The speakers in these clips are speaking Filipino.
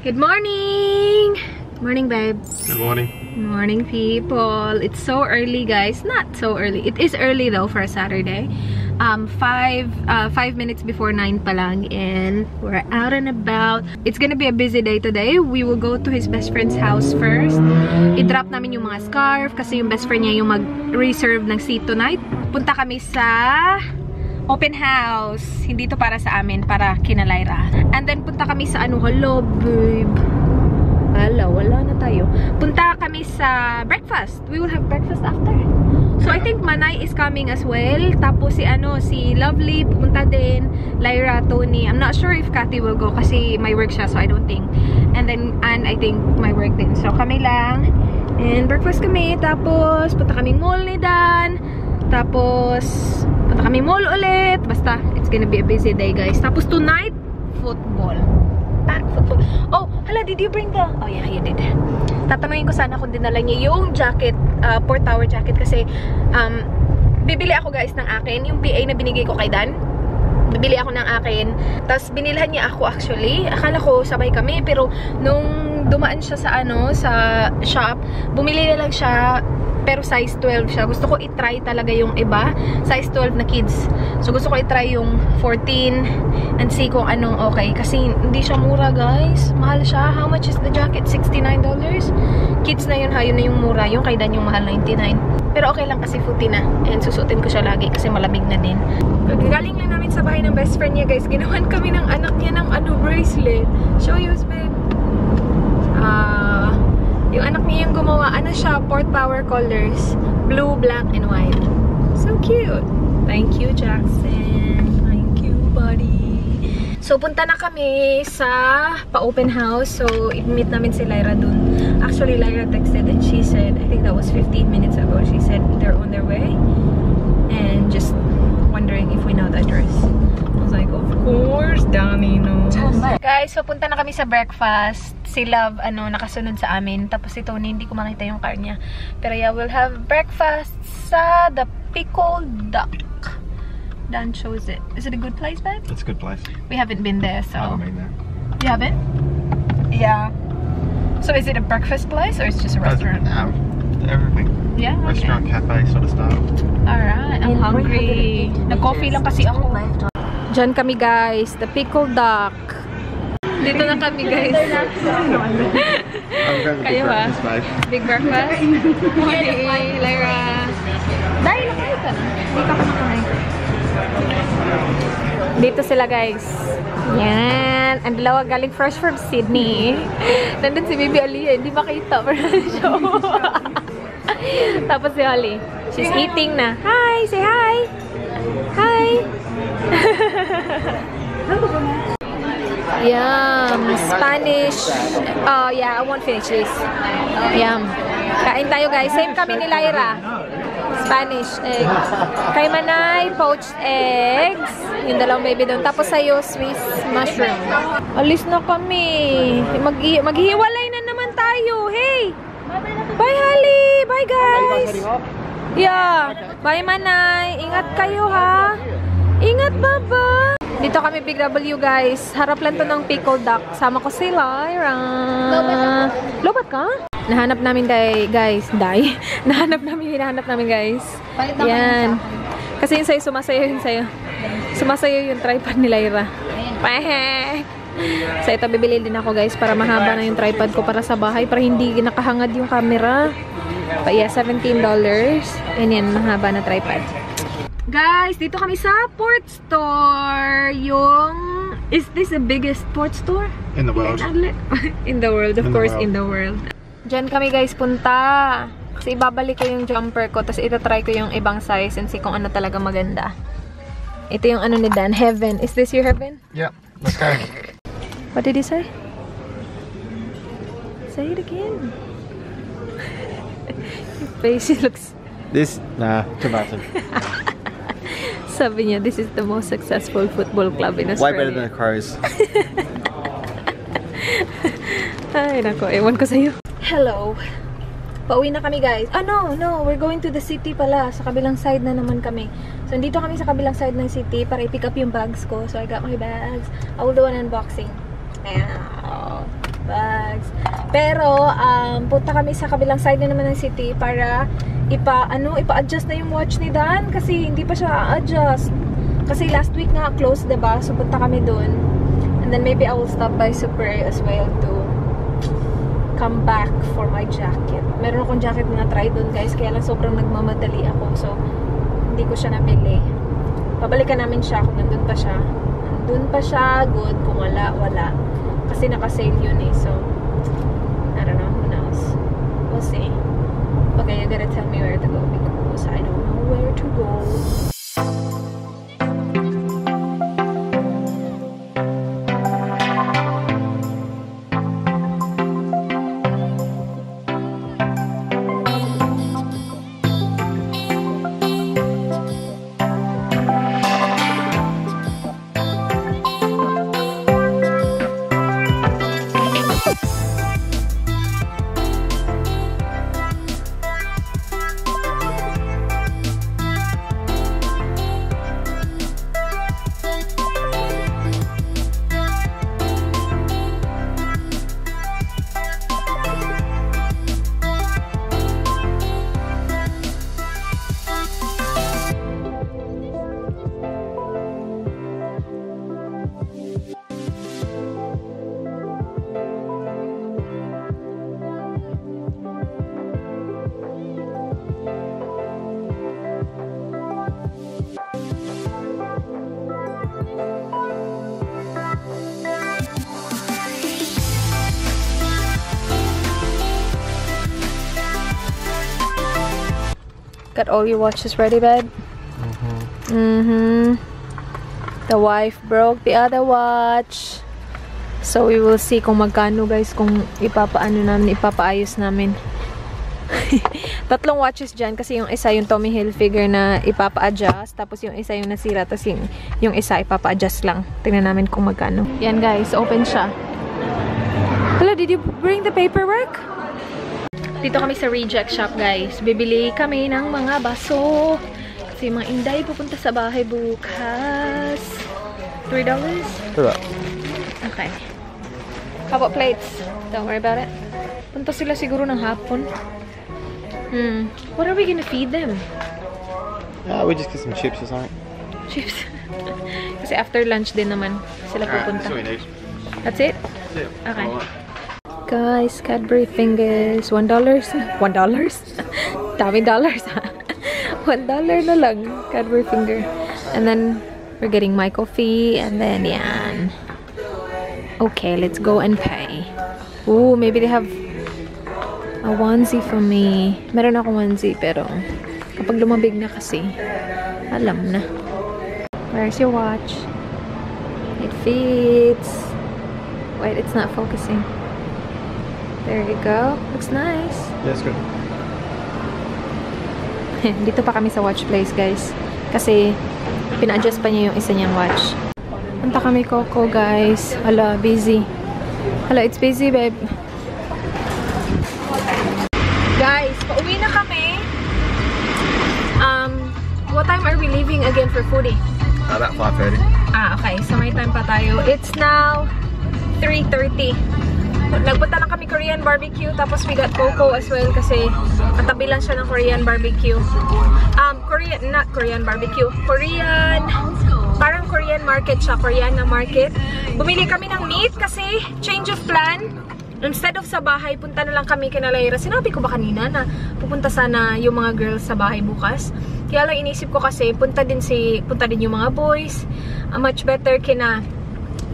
Good morning! Morning, babe. Good morning. Morning, people. It's so early, guys. Not so early. It is early though for a Saturday. 5 minutes before 9 pa lang, and we're out and about. It's gonna be a busy day today. We will go to his best friend's house first. I-drop namin yung mga scarf kasi yung best friend niya yung mag-reserve ng seat tonight. Punta kami sa open house. Hindi to para sa amin, para kina Lyra. And then punta kami sa hello, babe. Wala na tayo. Punta kami sa breakfast. We will have breakfast after. So I think Manay is coming as well. Tapos si Lovely pupunta din. Lyra, Tony. I'm not sure if Cathy will go kasi may work siya, so I don't think. And then Anne, I think may work din. So kami lang. And breakfast kami. Tapos punta kami mall ni Dan. Tapos punta kami mall ulit. Basta, it's gonna be a busy day, guys. Tapos tonight, football. Pack football. Oh, hala, did you bring the... Oh yeah, you did. Tatanungin ko sana kung dinala niya yung jacket, port tower jacket kasi bibili ako, guys, ng akin. Yung PA na binigay ko kay Dan. Bibili ako ng akin. Tapos binilhan niya ako actually. Akala ko sabay kami, pero nung dumaan siya sa sa shop, bumili na lang siya. Pero size 12 siya. Gusto ko i-try talaga yung iba. Size 12 na kids. So, gusto ko i-try yung 14 and see kung anong okay. Kasi hindi siya mura, guys. Mahal siya. How much is the jacket? $69? Kids na yun, ha? Yun na yung mura. Yung kay Dan yung mahal, 99. Pero okay lang kasi footy na. And susutin ko siya lagi kasi malamig na din. Galing lang namin sa bahay ng best friend niya, guys. Ginawan kami ng anak niya ng bracelet. Show you, babe. Yung anak niya yung gumawa, siya, port power colors. Blue, black, and white. So cute. Thank you, Jackson. Thank you, buddy. So, punta na kami sa pa-open house. So, i-meet namin si Lyra dun. Actually, Lyra texted and she said, I think that was 15 minutes ago, she said they're on their way. And just wondering if we know the address. I was like, of course, Danny knows. Guys, so punta na kami sa breakfast. Si Love, nakasunod sa amin. Tapos si Tony, hindi ko makita yung car niya. Pero yeah, we'll have breakfast sa the Pickled Duck. Dan shows it. Is it a good place, babe? It's a good place. We haven't been there, so. I haven't been there. You haven't? Yeah. So is it a breakfast place or it's just a restaurant? Everything. Yeah, okay. Restaurant, cafe sort of stuff. Alright, I'm hungry. Nag-coffee lang kasi ako. Diyan kami, guys. The Pickled Duck. Dito na kami, guys. Kayo ba? Big breakfast? Morning, Lyra. Dahil nakain ka na. Hindi ka kumakain. Dito sila, guys. Yan. Ang dalawa galing fresh from Sydney. Nandun si Baby Aliyah. Hindi makita. Tapos si Holly. She's eating na. Hi! Say hi! Hi! Yum! Spanish. Oh, yeah. I won't finish this. Yum. Kain tayo, guys. Same kami ni Lyra. Spanish egg. Kay Manay, poached eggs. Yung dalawang baby doon. Tapos sa'yo, Swiss mushroom. Alis na kami. Maghihiwalay na naman tayo. Hey! Bye, Holly! Bye, guys! Yeah. Bye, Manay. Ingat kayo, ha? Ingat, baba! Dito kami Big W, guys. Harap lang to ng Pickled Duck. Sama ko si Lyra. Lobat ka? Nahanap namin, guys. Hinahanap namin, guys. Yan. Kasi yung sa'yo, sumasayo yun sa'yo. Sumasayo yung tripod ni Lyra. So, ito, bibili din ako, guys, para mahaba na yung tripod ko para sa bahay. Para hindi nakahangad yung camera. But yeah, $17. And yan, mahaba na tripod. Guys, dito kami sa port store. Is this the biggest port store? In the world. In the world, of course, in the world. Diyan kami, guys, punta. Kasi ibabalik ko yung jumper ko. Tapos itatry ko yung ibang size and see kung ano talaga maganda. Ito yung ni Dan. Heaven. Is this your heaven? Yeah, let's go. What did he say? Say it again. Your face looks... This? Nah, tomato. Sabi niya, this is the most successful football club in Australia. Way better than the Crows. Ay, nako. Ewan ko sa'yo. Hello. Pauwi na kami, guys. No. We're going to the city pala. Sa kabilang side na naman kami. So, dito kami sa kabilang side ng city para i-pick up yung bags ko. So, I got my bags. I will do an unboxing. bags. Pero, punta kami sa kabilang side na naman ng city para ipa-adjust na yung watch ni Dan kasi hindi pa siya a-adjust. Kasi last week nga closed, diba? So, punta kami dun. And then maybe I will stop by Super A as well to come back for my jacket. Meron akong jacket na try dun, guys. Kaya lang sobrang nagmamadali ako. So, hindi ko siya nabili. Pabalikan namin siya kung nandun pa siya. Nandun pa siya, good. Kung wala, wala. Kasi naka-sale yun eh. So, I don't know. Who knows? We'll see. Okay, you gotta tell me where to go because I don't know where to go. Got all your watches ready, babe? The wife broke the other watch. So we will see kung magkano, guys, kung ipapaayos namin. Tatlong watches dyan kasi yung isa yung Tommy Hilfiger na ipapa-adjust, tapos yung isa yung nasira, tapos yung isa ipapa-adjust lang. Tingnan namin kung magkano. Yan, guys, open siya. Hello, did you bring the paperwork? Dito kami sa reject shop, guys. Bibili kami ng mga baso. Kasi mga inday pupunta sa bahay bukas. $3? Correct. Okay. How about plates? Don't worry about it. Punta sila siguro ng hapon. What are we gonna feed them? We just get some chips or something. Chips. Kasi after lunch din naman sila pupunta. That's all we need. That's it? Yeah. Okay. Guys, Cadbury fingers. $1? $1? Daming dollars. $1 na lang. Cadbury finger. And then, we're getting my coffee. And then, yan. Okay, let's go and pay. Ooh, maybe they have a onesie for me. Meron akong onesie, pero kapag lumabig na kasi, alam na. Where's your watch? It fits. Wait, it's not focusing. There you go. Looks nice. Yeah, it's good. Dito pa kami sa watch place, guys. Kasi, pina-adjust pa niya yung isa niyang watch. Punta kami Coco, guys. Hala, busy. Hala, it's busy, babe. Guys, pauwi na kami. What time are we leaving again for foodie? About 5:30. Okay. So, may time pa tayo. It's now 3:30. Nagpunta lang kami Korean barbecue, tapos we got Coco as well kasi katabi lang siya ng Korean barbecue. Not Korean barbecue. Parang Korean market siya, Korean na market. Bumili kami ng meat kasi change of plan. Instead of sa bahay, punta na lang kami kina Lyra. Sinabi ko ba kanina na pupunta sana yung mga girls sa bahay bukas? Kaya lang inisip ko kasi punta din yung mga boys. Much better kina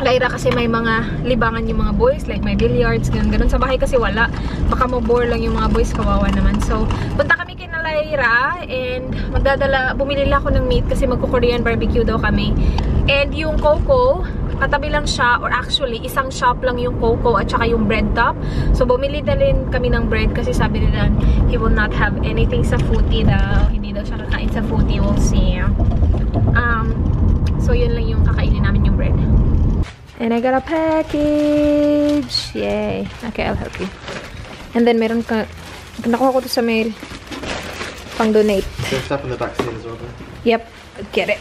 Lyra kasi may mga libangan yung mga boys, like may billiards, ganun. Sa bahay kasi wala. Baka mo-bore lang yung mga boys, kawawa naman. So, punta kami kina Lyra and bumili lang ako ng meat kasi magko-Korean barbecue daw kami. And yung Coco, katabi lang siya, or actually, isang shop lang yung Coco at saka yung bread top. So, bumili na rin kami ng bread kasi sabi nila, he will not have anything sa footy daw. Hindi daw siya kakain sa footy, we'll see. So, yun lang yung kakainin namin yung bread. And I got a package! Yay! Okay, I'll help you. And then, meron ka... Nakuha ko to sa mail. Pang donate. There's stuff in the back seat as well, though. Yep. Get it.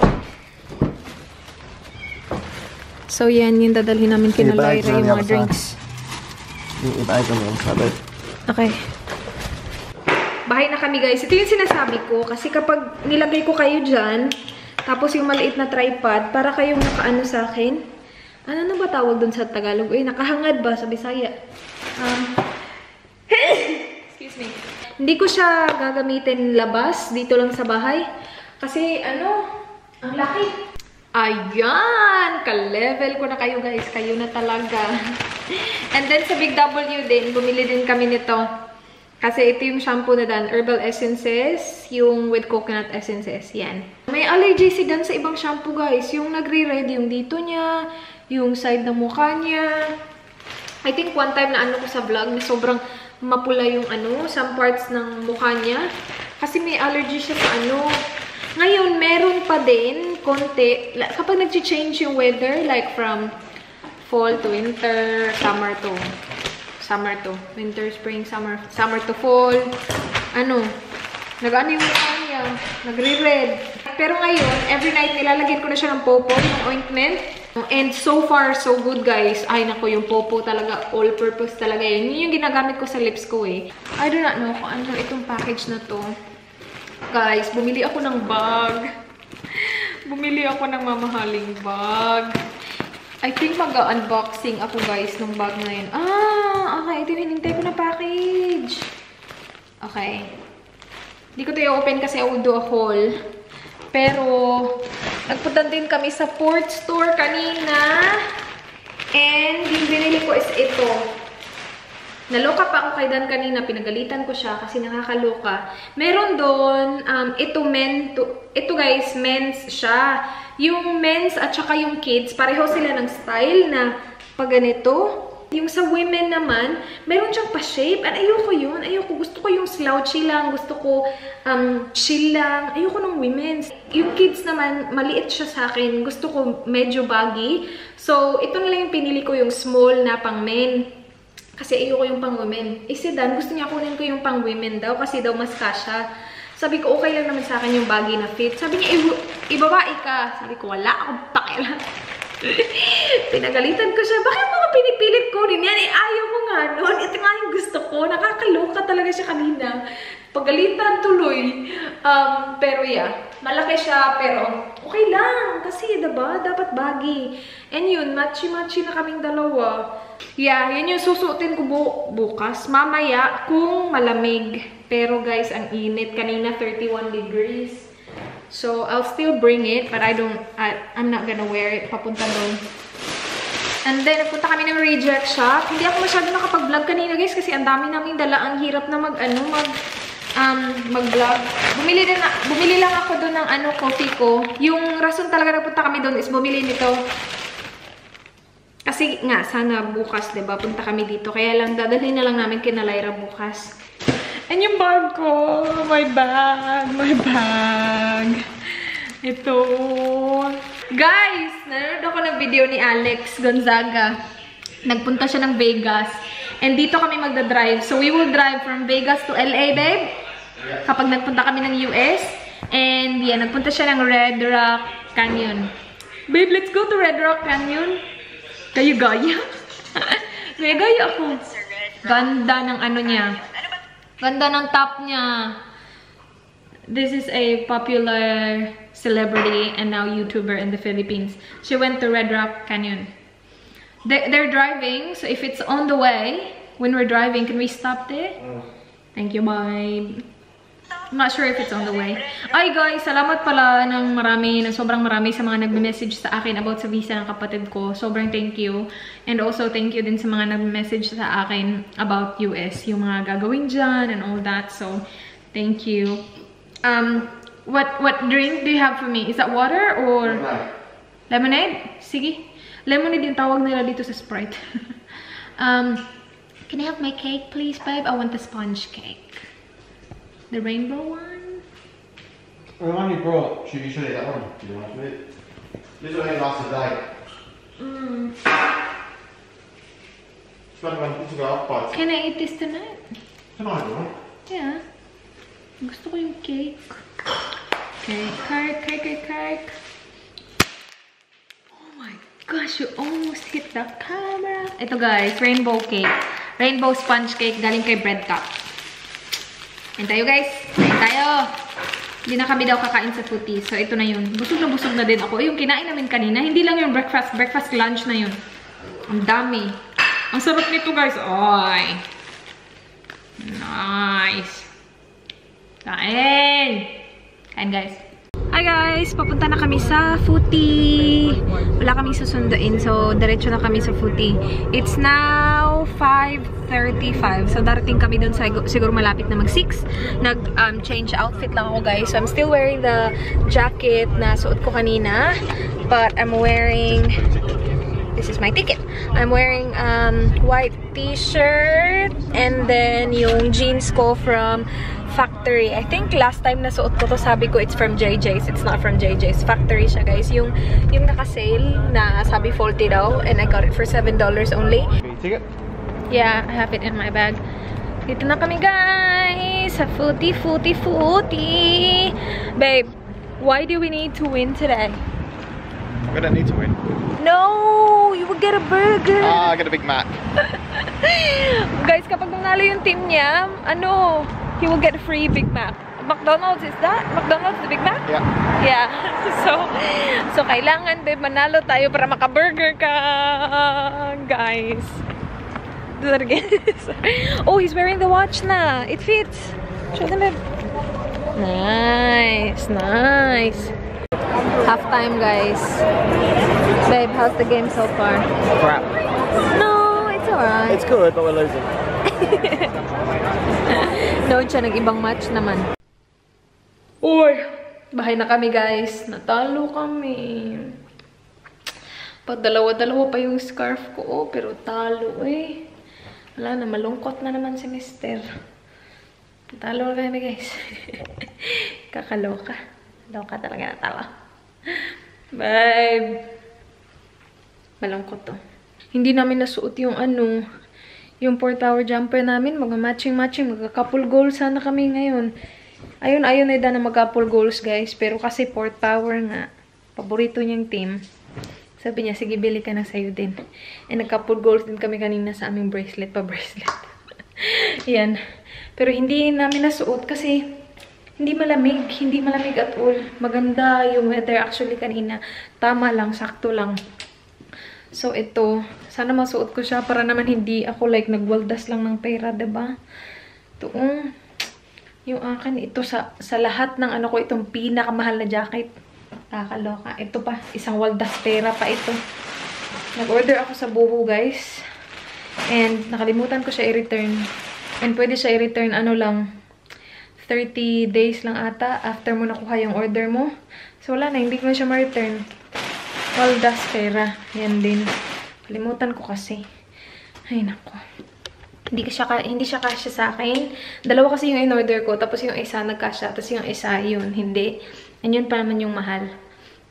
So, yan yung dadalhin namin kina Lyra, yung mga drinks. Yung iba ay ganun sa bed. Okay. Bahay na kami guys. Ito yung sinasabi ko. Kasi kapag nilagay ko kayo dyan, tapos yung maliit na tripod, para kayong nakaano sa akin. Ano na ba tawag dun sa Tagalog? Uy, nakahangad ba sa Bisaya? Excuse me. Hindi ko siya gagamitin labas, dito lang sa bahay. Kasi ano, ang laki. Ayan! Ka-level ko na kayo guys. Kayo na talaga. And then sa Big W din, bumili din kami nito. Kasi ito yung shampoo na Dan, Herbal Essences, yung with coconut essences, yan. May allergy si Dan sa ibang shampoo guys, yung nagre-red, yung dito niya, yung side ng mukha niya. I think one time na ano ko sa vlog, na sobrang mapula yung ano, some parts ng mukha niya. Kasi may allergy siya sa ano. Ngayon, meron pa din, konti, kapag nag-change yung weather, like from fall to winter, summer to winter, spring, summer to fall. Ano, nag-ano yung mukha niya, nagre-red. Pero ngayon, every night nilalagyan ko na siya ng popo, yung ointment. And so far, so good guys. Ay nako, yung popo talaga, all-purpose talaga yun. Yun yung ginagamit ko sa lips ko eh. I do not know kung ano itong package na to. Guys, bumili ako ng bag. Bumili ako ng mamahaling bag. I think mag-unboxing ako guys ng bag na yun. Okay. Ito yung hinintay ko na package. Okay. Hindi ko ito i-open kasi I will do a haul. Pero, nagpunta din kami sa Port Store kanina. And, yung binili ko is ito. Naloka pa ako kay Dan kanina. Pinagalitan ko siya kasi nakakaloka. Meron doon, ito guys, men's siya. Yung men's at saka yung kids, pareho sila ng style na pag ganito. Yung sa women naman, meron siyang pa-shape. And ayoko yun. Ayoko. Gusto ko yung slouchy lang. Gusto ko chill lang. Ayoko ng women's. Yung kids naman, maliit siya sa akin. Gusto ko medyo baggy. So, ito na lang yung pinili ko, yung small na pang men. Kasi ayoko yung pang women. Eh si Dan, gusto niya kunin ko yung pang women daw kasi daw mas kasha. Sabi ko, okay lang naman sa akin yung baggy na fit. Sabi niya, ibabae ka. Sabi ko, wala akong pakialam. Pinagalitan ko siya. Bakit mo pinipilit ko rin yan? Ayaw mo nga nun. Ito nga yung gusto ko. Nakakaloka talaga siya kanina. Pagalitan tuloy. Pero yeah, malaki siya. Pero okay lang. Kasi diba, dapat baggy. And yun, matchy-matchy na kaming dalawa. Yeah, yun yung susuotin ko bukas. Mamaya kung malamig. Pero guys, ang init. Kanina 31 degrees. So, I'll still bring it. But I'm not gonna wear it. Papunta doon. And then, nagpunta kami ng reject shop. Hindi ako masyado nakapag-vlog kanina guys. Kasi ang dami namin dala. Ang hirap na mag-vlog. Bumili lang ako doon ng coffee ko. Yung rason talaga nagpunta kami doon is bumili nito. Kasi nga, sana bukas, diba? Punta kami dito. Kaya lang, dadalhin na lang namin kina Lyra bukas. And yung bag ko. My bag. Ito. Guys, nanonood ako ng video ni Alex Gonzaga. Nagpunta siya ng Vegas. And dito kami magdadrive. So, we will drive from Vegas to LA, babe. Kapag nagpunta kami ng US. And, yeah, nagpunta siya ng Red Rock Canyon. Babe, let's go to Red Rock Canyon. Kayo gaya? Gaya ako. Ganda ng ano niya. Ganda ng top niya. This is a popular celebrity and now YouTuber in the Philippines. She went to Red Rock Canyon. They're driving, so if it's on the way, when we're driving, can we stop there? Thank you, bye. I'm not sure if it's on the way. Ay guys, salamat pala ng sobrang marami sa mga nagme-message sa akin about sa visa ng kapatid ko. Sobrang thank you. And also thank you din sa mga nagme-message sa akin about US, yung mga gagawin dyan and all that. So, thank you. What drink do you have for me? Is that water or lemonade? Sige. Lemonade yung tawag nila dito sa Sprite. Can I have my cake please, babe? I want the sponge cake. The rainbow one? The one you brought, should you show you that one? Do you want to it? This one only lasts a day. Can I eat this tonight? Tonight, right? Yeah. Gusto ko yung cake. Okay, cake. Oh my gosh, you almost hit the camera. Ito guys, rainbow cake. Rainbow sponge cake galing kay Bread Cup. Kain tayo guys. Kain tayo. Hindi na kami daw kakain sa Footy. So ito na yun. Busog na din ako. Yung kinain namin kanina, hindi lang yung breakfast. Breakfast lunch na yun. Ang dami. Ang sarap nito guys. Ay. Nice. Kain. Kain guys. Hi guys! Papunta na kami sa Footy. Wala kaming susunduin. So, diretso na kami sa Footy. It's now 5:35. So, darating kami dun sa siguro malapit na mag-6. Nag-change outfit lang ako guys. So, I'm still wearing the jacket na suot ko kanina. But I'm wearing... This is my ticket. I'm wearing white t-shirt and then yung jeans ko from Factory. I think last time na suot ko to, sabi ko it's from JJ's. It's not from JJ's. Factory siya guys. Yung naka-sale na sabi faulty daw and I got it for $7 only. Ticket? Yeah, I have it in my bag. Dito na kami guys sa Footy. Babe, why do we need to win today? We don't need to win. No! You will get a burger! I get a Big Mac. Guys, kapag nanalo yung team niya, he will get a free Big Mac. McDonald's, is that? McDonald's, the Big Mac? Yeah. Yeah. So kailangan din manalo tayo para maka-burger ka, guys. Do that again. Oh, he's wearing the watch na. It fits. Show them it. Nice. Halftime, guys. Babe, how's the game so far? Crap. No, it's alright. It's good, but we're losing. Nood siya ng ibang match naman. Uy! Bahay na kami, guys. Natalo kami. Pag dalawa-dalawa pa yung scarf ko. Oh, pero talo eh. Wala na, malungkot na naman si Mister. Talo na kami, guys. Kakaloka. Loka talaga natawa. Babe. Malungkot to. Hindi namin nasuot yung yung 4-tower jumper namin. Mga matching-matching. Magka-couple goals sana kami ngayon. Ayun na na mag-couple goals, guys. Pero kasi 4-tower nga. Paborito niyang team. Sabi niya, sige, bili ka na sa'yo din. And nag-couple goals din kami kanina sa aming bracelet. Pa-bracelet. Yan. Pero hindi namin nasuot kasi hindi malamig. Hindi malamig at all. Maganda yung weather actually kanina. Tama lang, sakto lang. So, ito. Sana masuot ko siya para naman hindi ako like nagwaldas lang ng pera, diba? Ito, yung akin, ito sa lahat ng ko, itong pinakamahal na jacket. Kakaloka. Ito pa, isang waldas pera pa ito. Nag-order ako sa Buhu, guys. And, nakalimutan ko siya i-return. And, pwede siya i-return, lang, 30 days lang ata after mo nakuha yung order mo. So, wala na, hindi ko na siya ma-return. Waldas pera. Yan din. Kalimutan ko kasi. Ay, nako. Hindi siya kasya sa akin. Dalawa kasi yung in-order ko. Tapos yung isa nagkasya. Tapos yung isa, yun, hindi. And yun pa naman yung mahal.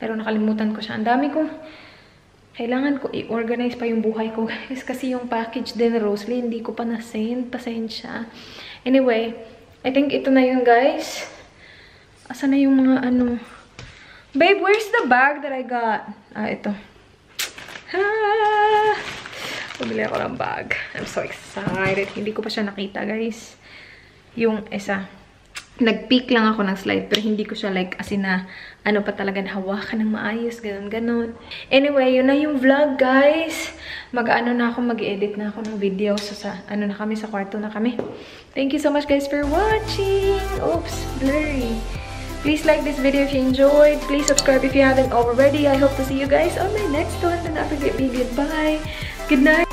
Pero nakalimutan ko siya. Ang dami kong kailangan ko i-organize pa yung buhay ko, guys. Kasi yung package din, Rosely, hindi ko pa na-send. Pasensya. Anyway, I think ito na yun, guys. Asa na yung mga Babe, where's the bag that I got? Ito. Pumili ako ng bag. I'm so excited. Hindi ko pa siya nakita, guys. Yung isa. Nag-pick lang ako ng slide. Pero hindi ko siya like, as in na, pa talaga nahawakan ng maayos. Ganon. Anyway, yun na yung vlog, guys. Na ako, mag-edit na ako ng video. So, na kami, sa kwarto na kami. Thank you so much, guys, for watching. Oops, blurry. Please like this video if you enjoyed. Please subscribe if you haven't already. I hope to see you guys on my next one. And not forget, be goodbye. Good night.